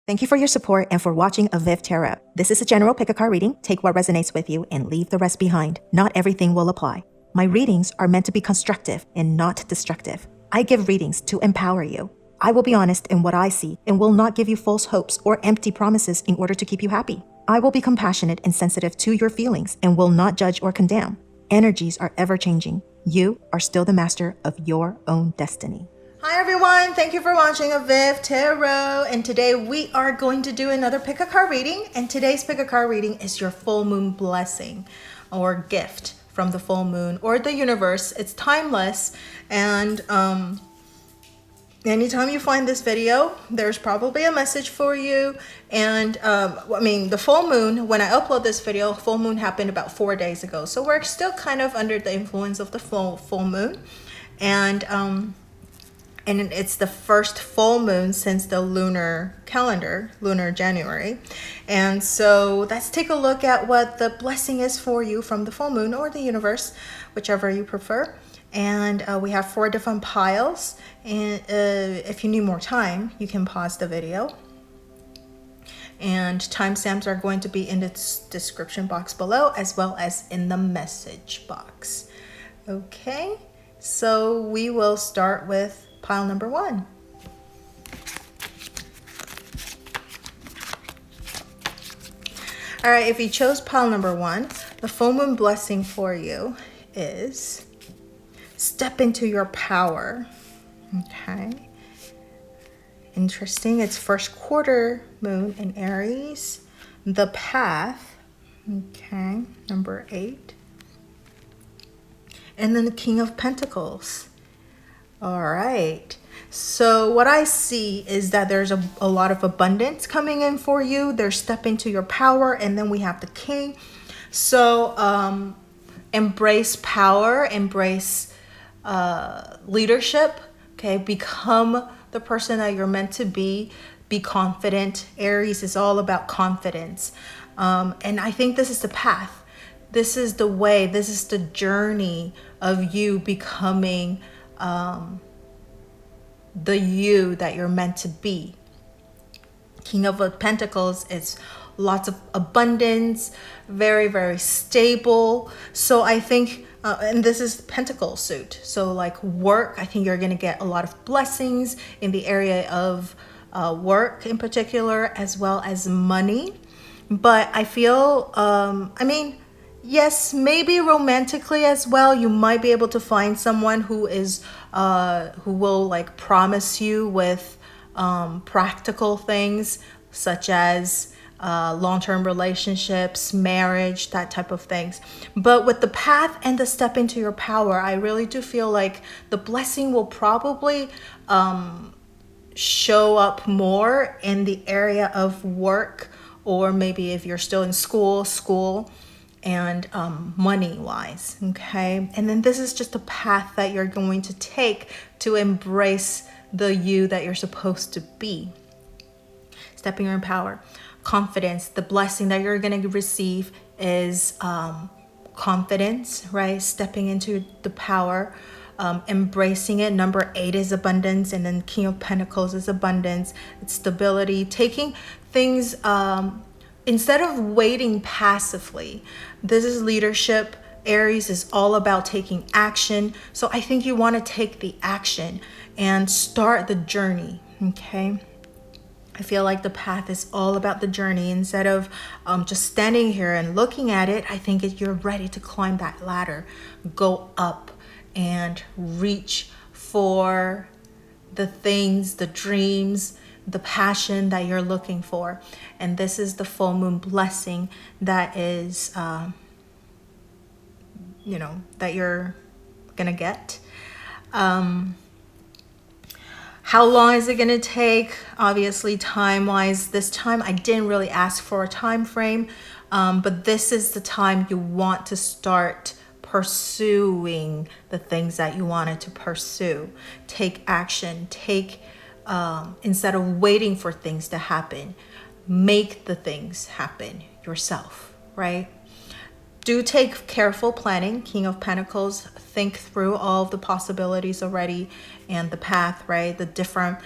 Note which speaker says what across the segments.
Speaker 1: Thank you for your support and for watching avivTarot. This is a general pick-a-card reading. Take what resonates with you and leave the rest behind. Not everything will apply. My readings are meant to be constructive and not destructive. I give readings to empower you. I will be honest in what I see and will not give you false hopes or empty promises in order to keep you happy. I will be compassionate and sensitive to your feelings and will not judge or condemn. Energies are ever-changing. You are still the master of your own destiny. Hi everyone, thank you for watching avivTarot, and today we are going to do another pick-a-card reading, and today's pick-a-card reading is your full moon blessing or gift from the full moon or the universe. It's timeless, and anytime you find this video, there's probably a message for you. And the full moon, when I upload this video, full moon happened about 4 days ago, so we're still kind of under the influence of the full moon, and it's the first full moon since the lunar calendar, lunar January. And so let's take a look at what the blessing is for you from the full moon or the universe, whichever you prefer. And we have 4 different piles. And if you need more time, you can pause the video. And timestamps are going to be in the description box below, as well as in the message box. Okay, so we will start with pile number 1. All right, if you chose pile number 1, the full moon blessing for you is step into your power. Okay, interesting. It's first quarter moon in Aries. The path, okay, number 8. And then the King of Pentacles. All right, so what I see is that there's a lot of abundance coming in for you. There's step into your power, and then we have the King. So embrace power, embrace leadership, okay? Become the person that you're meant to be confident. Aries is all about confidence. And I think this is the path. This is the way, this is the journey of you becoming the you that you're meant to be. King of Pentacles is lots of abundance, very, very stable. So I think, and this is Pentacle suit. So like work, I think you're going to get a lot of blessings in the area of work in particular, as well as money. But I feel, yes, maybe romantically as well, you might be able to find someone who is who will like promise you with practical things, such as long-term relationships, marriage, that type of things. But with the path and the step into your power, I really do feel like the blessing will probably show up more in the area of work, or maybe if you're still in school, and money wise, okay? And then this is just a path that you're going to take to embrace the you that you're supposed to be. Stepping in power, confidence. The blessing that you're going to receive is confidence, right? Stepping into the power, embracing it. Number 8 is abundance, and then King of Pentacles is abundance. It's stability, taking things instead of waiting passively. This is leadership. Aries is all about taking action. So I think you want to take the action and start the journey, okay? I feel like the path is all about the journey. Instead of just standing here and looking at it, I think you're ready to climb that ladder, go up and reach for the things, the dreams, the passion that you're looking for. And this is the full moon blessing that is, that you're gonna get. How long is it gonna take? Obviously, time-wise, this time I didn't really ask for a time frame, but this is the time you want to start pursuing the things that you wanted to pursue. Take action, instead of waiting for things to happen, make the things happen yourself, right? Do take careful planning. King of Pentacles, think through all of the possibilities already and the path, right? The different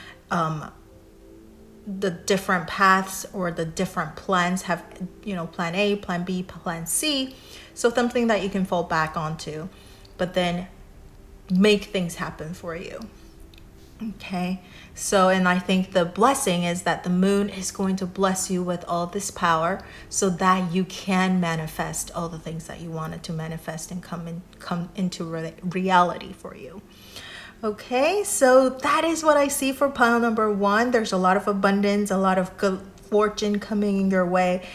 Speaker 1: the different paths or the different plans have, plan A, plan B, plan C. So something that you can fall back onto, but then make things happen for you. Okay. So, and I think the blessing is that the moon is going to bless you with all this power so that you can manifest all the things that you wanted to manifest and come into reality for you. Okay, so that is what I see for pile number 1. There's a lot of abundance, a lot of good fortune coming your way.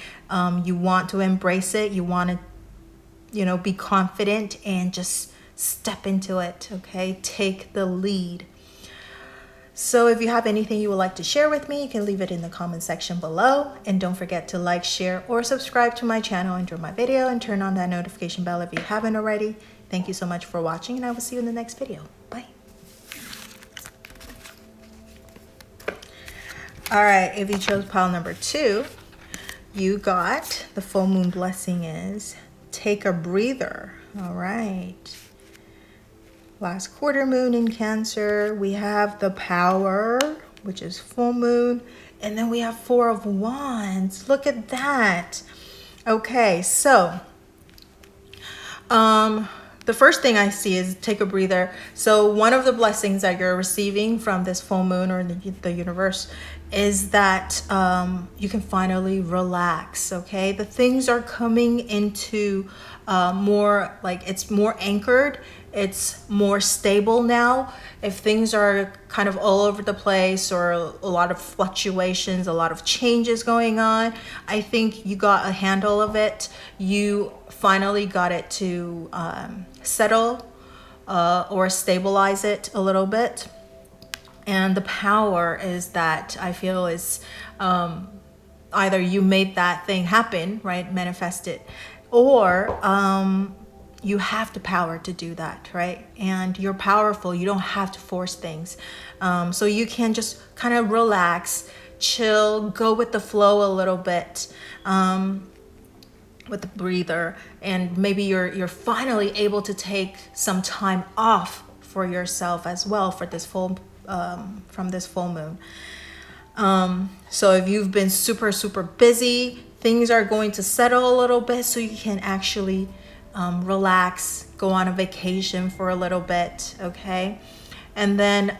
Speaker 1: You want to embrace it. You want to, be confident and just step into it. Okay, take the lead. So if you have anything you would like to share with me, you can leave it in the comment section below. And don't forget to like, share, or subscribe to my channel, enjoy my video, and turn on that notification bell if you haven't already. Thank you so much for watching, and I will see you in the next video. Bye. All right, if you chose pile number 2, you got the full moon blessing is take a breather. All right. Last quarter moon in Cancer, we have the power, which is full moon, and then we have 4 of Wands. Look at that. Okay, so the first thing I see is take a breather. So one of the blessings that you're receiving from this full moon or the universe is that you can finally relax. Okay, the things are coming into more, like, it's more anchored, it's more stable now. If things are kind of all over the place or a lot of fluctuations, a lot of changes going on, I think you got a handle of it. You finally got it to settle or stabilize it a little bit. And the power is that I feel is either you made that thing happen, right? Manifest it, or you have the power to do that, right? And you're powerful. You don't have to force things. So you can just kind of relax, chill, go with the flow a little bit with the breather. And maybe you're finally able to take some time off for yourself as well for this from this full moon. So if you've been super, super busy, things are going to settle a little bit so you can actually relax, go on a vacation for a little bit, okay? And then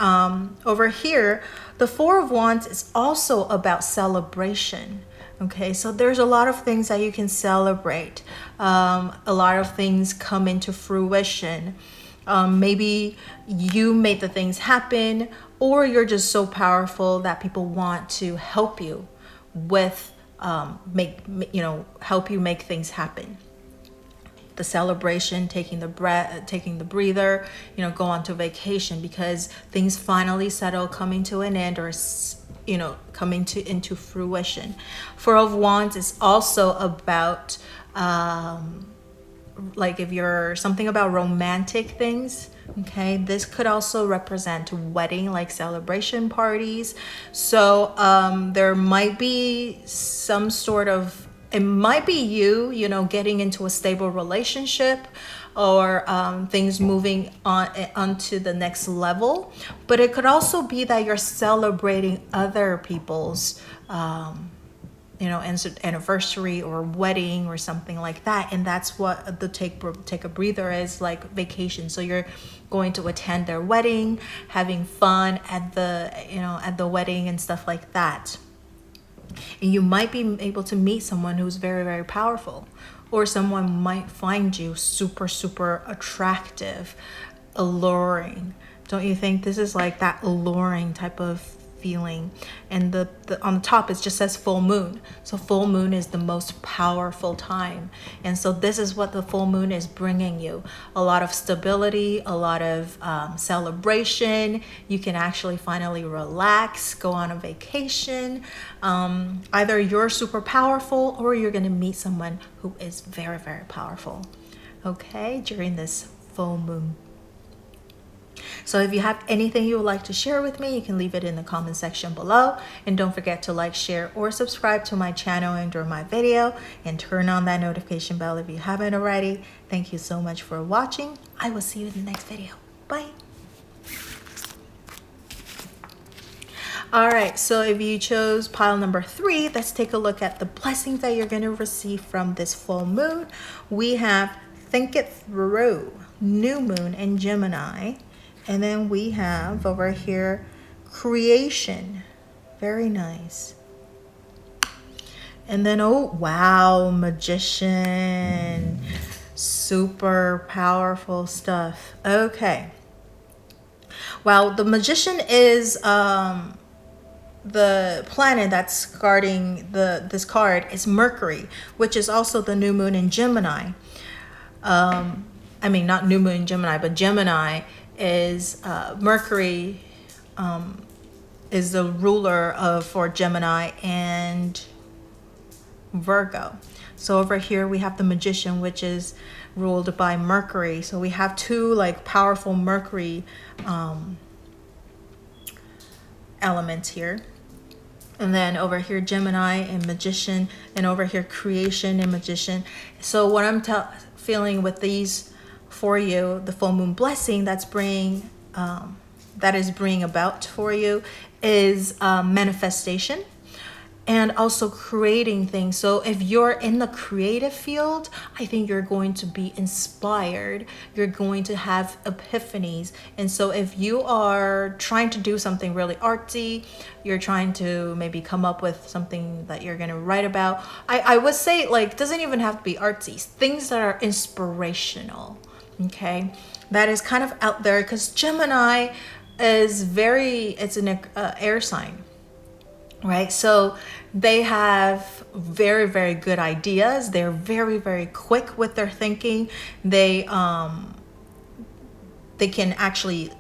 Speaker 1: over here, the 4 of Wands is also about celebration, okay? So there's a lot of things that you can celebrate. A lot of things come into fruition. Maybe you made the things happen, or you're just so powerful that people want to help you with help you make things happen. The celebration, taking the breather, go on to vacation because things finally settle, coming to an end, or coming into fruition. 4 of Wands is also about like if you're something about romantic things, okay, this could also represent wedding, like celebration parties. So there might be some sort of, it might be you getting into a stable relationship, or things moving onto the next level. But it could also be that you're celebrating other people's anniversary or wedding or something like that. And that's what the take a breather is, like vacation. So you're going to attend their wedding, having fun at the wedding and stuff like that. And you might be able to meet someone who's very, very powerful, or someone might find you super, super attractive, alluring. Don't you think this is like that alluring type of feeling? And the on the top it just says full moon. So full moon is the most powerful time, and so this is what the full moon is bringing you: a lot of stability, a lot of celebration. You can actually finally relax, go on a vacation. Either you're super powerful, or you're going to meet someone who is very, very powerful, okay, during this full moon. So if you have anything you would like to share with me, you can leave it in the comment section below. And don't forget to like, share, or subscribe to my channel and enjoy my video, and turn on that notification bell if you haven't already. Thank you so much for watching. I will see you in the next video. Bye. All right, so if you chose pile number 3, let's take a look at the blessings that you're going to receive from this full moon. We have Think It Through, New Moon in Gemini. And then we have over here Creation. Very nice. And then, oh, wow, Magician. Super powerful stuff. Okay. Well, the Magician is the planet that's guarding this card is Mercury, which is also the new moon in Gemini. I mean, not new moon in Gemini, but Gemini is Mercury is the ruler for Gemini and Virgo. So over here we have the Magician, which is ruled by Mercury. So we have two like powerful Mercury elements here. And then over here Gemini and Magician, and over here Creation and Magician. So what I'm feeling with these for you, the full moon blessing that is bringing about for you is manifestation and also creating things. So if you're in the creative field, I think you're going to be inspired. You're going to have epiphanies. And so if you are trying to do something really artsy, you're trying to maybe come up with something that you're going to write about. I would say, like, doesn't even have to be artsy. Things that are inspirational. Okay, that is kind of out there because Gemini is it's an air sign, right? So they have very, very good ideas. They're very, very quick with their thinking. They can actually,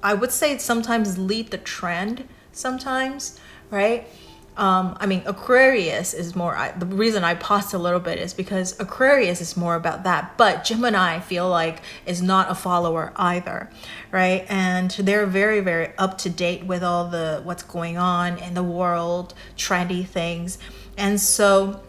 Speaker 1: I would say, sometimes lead the trend sometimes, right? I mean, Aquarius is more, the reason I paused a little bit is because Aquarius is more about that. But Gemini, I feel like, is not a follower either, right? And they're very, very up to date with all what's going on in the world, trendy things. And so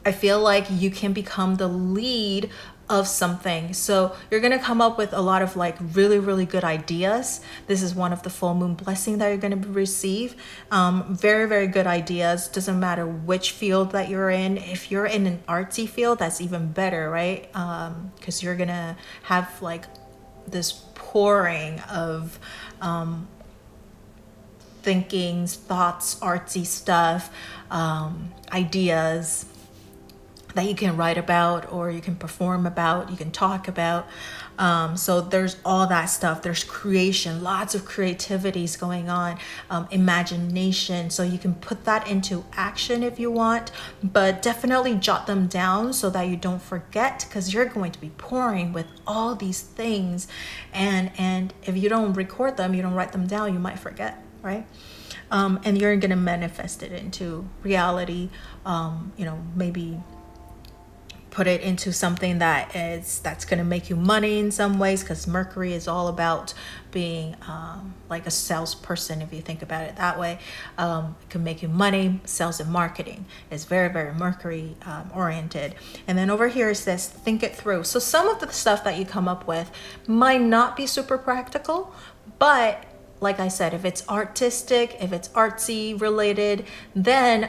Speaker 1: I feel like you can become the lead of something. So you're going to come up with a lot of like really, really good ideas. This is one of the full moon blessing that you're going to receive. Very, very good ideas. Doesn't matter which field that you're in. If you're in an artsy field, that's even better, right? Because you're going to have like this pouring of thinkings, thoughts, artsy stuff, ideas that you can write about, or you can perform about, you can talk about. So there's all that stuff. There's creation, lots of creativities going on, imagination. So you can put that into action if you want, but definitely jot them down so that you don't forget, because you're going to be pouring with all these things. And if you don't record them, you don't write them down, you might forget, right? And you're going to manifest it into reality, maybe put it into something that's going to make you money in some ways, because Mercury is all about being like a salesperson. If you think about it that way, it can make you money. Sales and marketing is very, very Mercury oriented. And then over here it says think it through. So some of the stuff that you come up with might not be super practical, but like I said, if it's artistic, if it's artsy related, then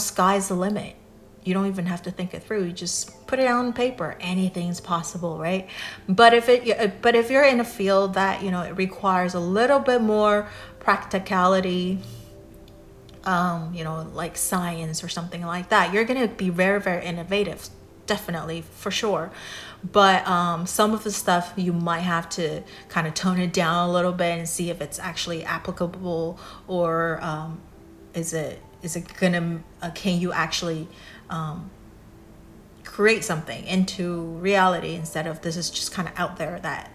Speaker 1: sky's the limit. You don't even have to think it through. You just put it on paper. Anything's possible, right? But if you're in a field that it requires a little bit more practicality, like science or something like that, you're gonna be very, very innovative, definitely, for sure. But some of the stuff you might have to kind of tone it down a little bit and see if it's actually applicable, or is it gonna can you actually create something into reality, instead of this is just kind of out there that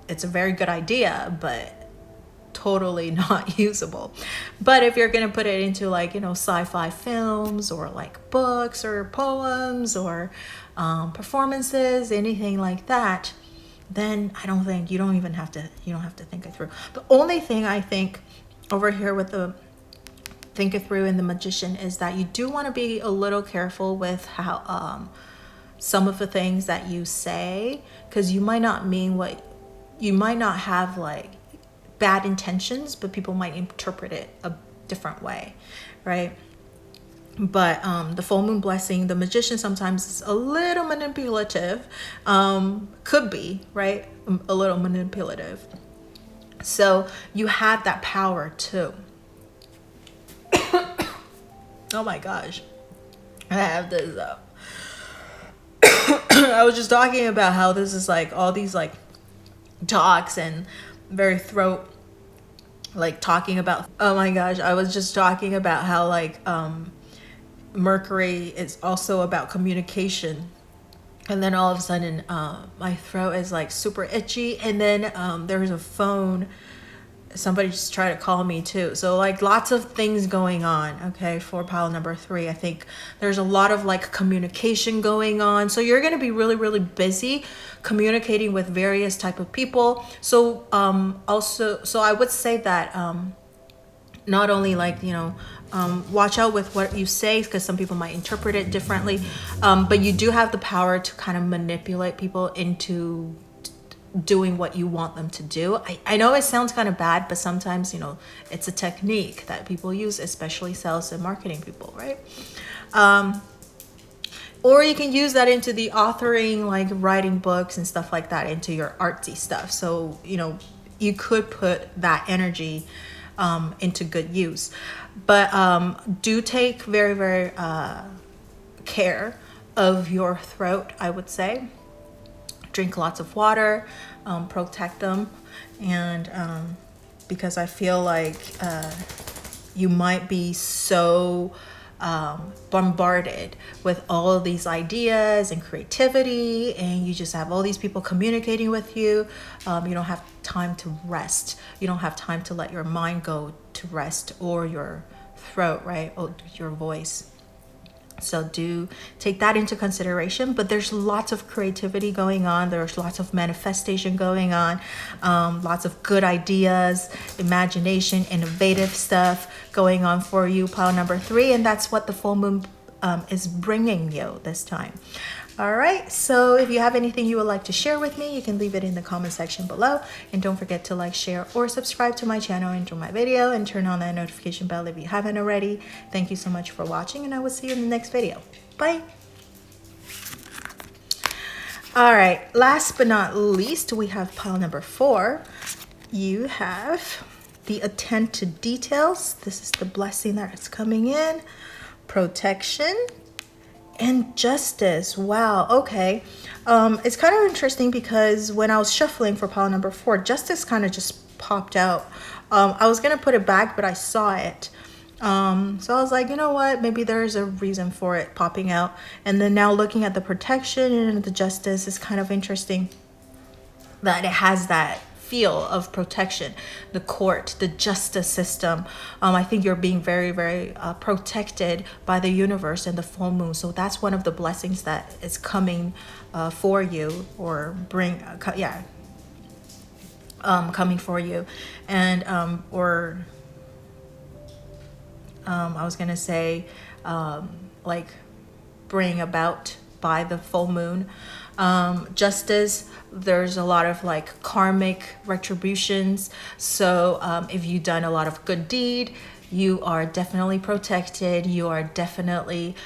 Speaker 1: it's a very good idea but totally not usable. But if you're gonna put it into like sci-fi films, or like books or poems, or performances, anything like that, then I don't think you don't have to think it through. The only thing I think over here with the think it through in the Magician is that you do want to be a little careful with how some of the things that you say, because you might not mean what you might not have like bad intentions, but people might interpret it a different way, right? But the full moon blessing, the magician sometimes is a little manipulative, could be, right? A little manipulative. So you have that power too. Oh my gosh, I have this up. I was just talking about how this is like all these like talks and very throat, like talking about, oh my gosh, I was just talking about how like Mercury is also about communication, and then all of a sudden my throat is like super itchy, and then there's a phone, somebody just tried to call me too. So like lots of things going on, okay, for pile number 3. I think there's a lot of like communication going on, so you're going to be really, really busy communicating with various type of people. So also, so I would say that not only like, you know, watch out with what you say, because some people might interpret it differently, but you do have the power to kind of manipulate people into doing what you want them to do. I know it sounds kind of bad, but sometimes, you know, it's a technique that people use, especially sales and marketing people, right? Or you can use that into the authoring, like writing books and stuff like that, into your artsy stuff. So, you know, you could put that energy into good use. But do take very, very care of your throat, I would say. Drink lots of water, protect them, and because I feel like you might be so bombarded with all of these ideas and creativity, and you just have all these people communicating with you. You don't have time to rest. You don't have time to let your mind go to rest, or your throat, right? Or your voice. So do take that into consideration. But there's lots of creativity going on. There's lots of manifestation going on. Lots of good ideas, imagination, innovative stuff going on for you, pile number 3. And that's what the full moon is bringing you this time. All right, so if you have anything you would like to share with me, you can leave it in the comment section below. And don't forget to like, share, or subscribe to my channel, enjoy my video, and turn on that notification bell if you haven't already. Thank you so much for watching, and I will see you in the next video. Bye. All right, last but not least, we have pile number 4. You have the attend to details. This is the blessing that is coming in. Protection and justice. Wow, okay. It's kind of interesting because when I was shuffling for pile number 4, justice kind of just popped out. I was gonna put it back, but I saw it. So I was like, you know what, maybe there's a reason for it popping out. And then now looking at the protection and the justice, is kind of interesting that it has that feel of protection, the court, the justice system. I think you're being very, very protected by the universe and the full moon. So that's one of the blessings that is coming for you, or coming for you. And I was gonna say like bring about by the full moon. Justice, there's a lot of like karmic retributions. So if you've done a lot of good deed, you are definitely protected. You are definitely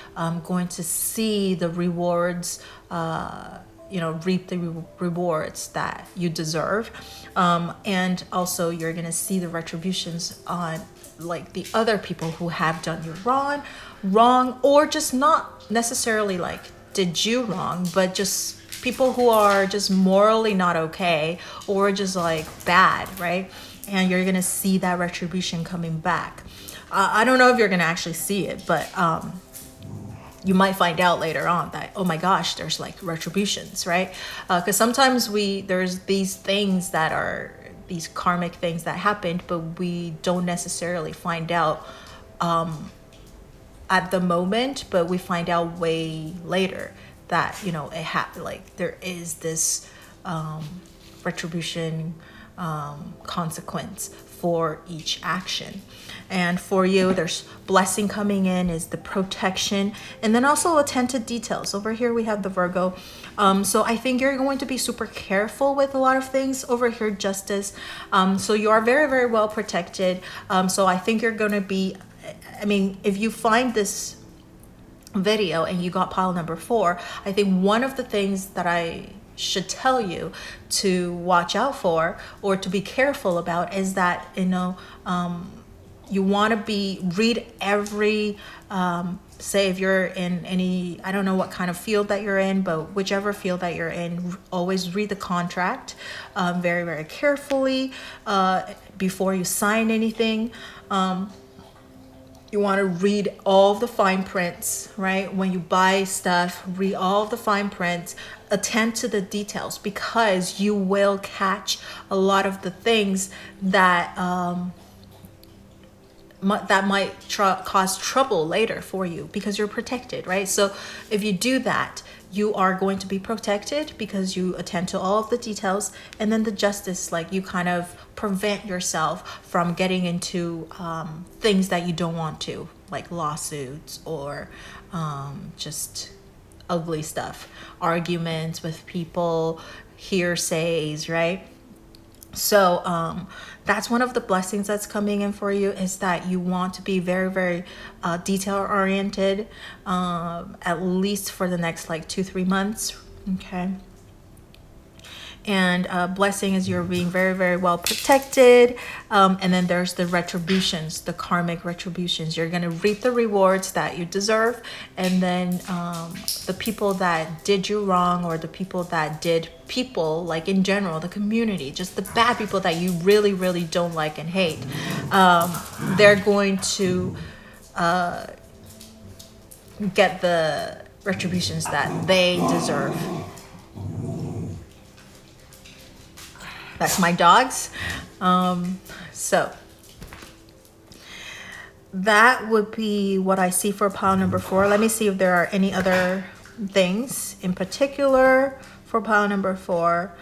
Speaker 1: going to see the rewards, reap the rewards that you deserve. And also you're going to see the retributions on like the other people who have done you wrong, or just not necessarily like did you wrong, but just people who are just morally not okay, or just like bad, right? And you're gonna see that retribution coming back. I don't know if you're gonna actually see it, but you might find out later on that, oh my gosh, there's like retributions, right? Because sometimes there's these things that are these karmic things that happened, but we don't necessarily find out at the moment, but we find out way later that, it happened. Like there is this retribution consequence for each action. And for you, there's blessing coming in is the protection, and then also attend to details. Over here we have the Virgo. So I think you're going to be super careful with a lot of things. Over here, Justice. So you are very, very well protected. So I think you're going to be, I mean, if you find this video and you got pile number 4, I think one of the things that I should tell you to watch out for or to be careful about is that, you know, you want to read every, say if you're in any, I don't know what kind of field that you're in, but whichever field that you're in, always read the contract very, very carefully before you sign anything. You want to read all of the fine prints, right? When you buy stuff, read all of the fine prints, attend to the details, because you will catch a lot of the things that that might cause trouble later for you, because you're protected, right? So if you do that, you are going to be protected because you attend to all of the details. And then the Justice, like, you kind of prevent yourself from getting into things that you don't want to, like lawsuits or just ugly stuff, arguments with people, hearsays, right? So that's one of the blessings that's coming in for you, is that you want to be very, very detail oriented, at least for the next like 2-3 months. Okay. And blessing is you're being very, very well protected. And then there's the retributions, the karmic retributions. You're going to reap the rewards that you deserve. And then the people that did you wrong, or the people that did people, like in general, the community, just the bad people that you really, really don't like and hate, they're going to get the retributions that they deserve. That's my dogs. So that would be what I see for pile number 4. Let me see if there are any other things in particular for pile number 4.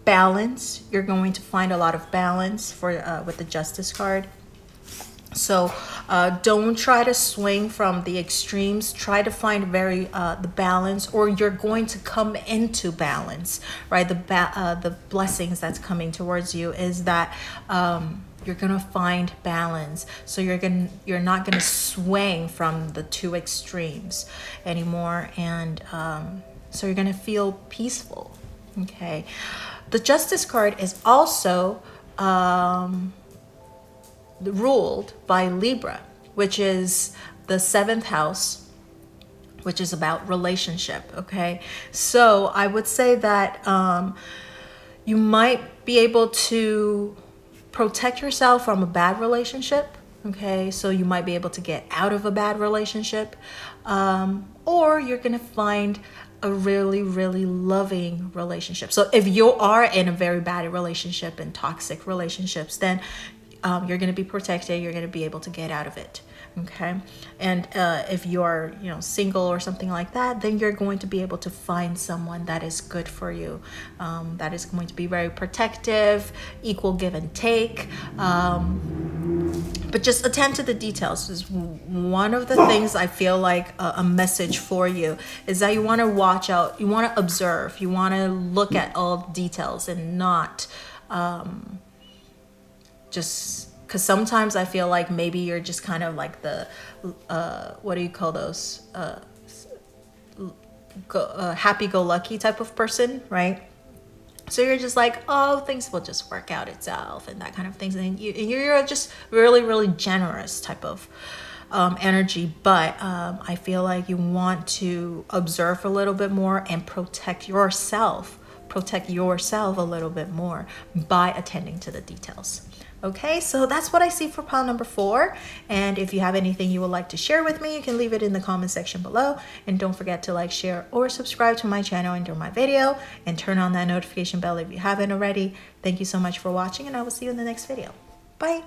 Speaker 1: Balance. You're going to find a lot of balance for with the Justice card. So don't try to swing from the extremes. Try to find the balance, or you're going to come into balance, right? The blessings that's coming towards you is that you're gonna find balance. So you're not gonna swing from the 2 extremes anymore, and so you're gonna feel peaceful. Okay. The Justice card is also ruled by Libra, which is the 7th house, which is about relationship. Okay, so I would say that you might be able to protect yourself from a bad relationship. Okay, so you might be able to get out of a bad relationship, or you're gonna find a really, really loving relationship. So if you are in a very bad relationship and toxic relationships, then you're going to be protected. You're going to be able to get out of it. Okay. And if you're, single or something like that, then you're going to be able to find someone that is good for you. That is going to be very protective, equal give and take. But just attend to the details. Is one of the things I feel like a message for you is that you want to watch out. You want to observe. You want to look at all details and not just because sometimes I feel like maybe you're just kind of like the what do you call those happy-go-lucky type of person, right? So you're just like, oh, things will just work out itself and that kind of things, and you're just really, really generous type of energy. But I feel like you want to observe a little bit more and protect yourself a little bit more by attending to the details. Okay, so that's what I see for pile number 4. And if you have anything you would like to share with me, you can leave it in the comment section below. And don't forget to like, share, or subscribe to my channel under my video. And turn on that notification bell if you haven't already. Thank you so much for watching, and I will see you in the next video. Bye.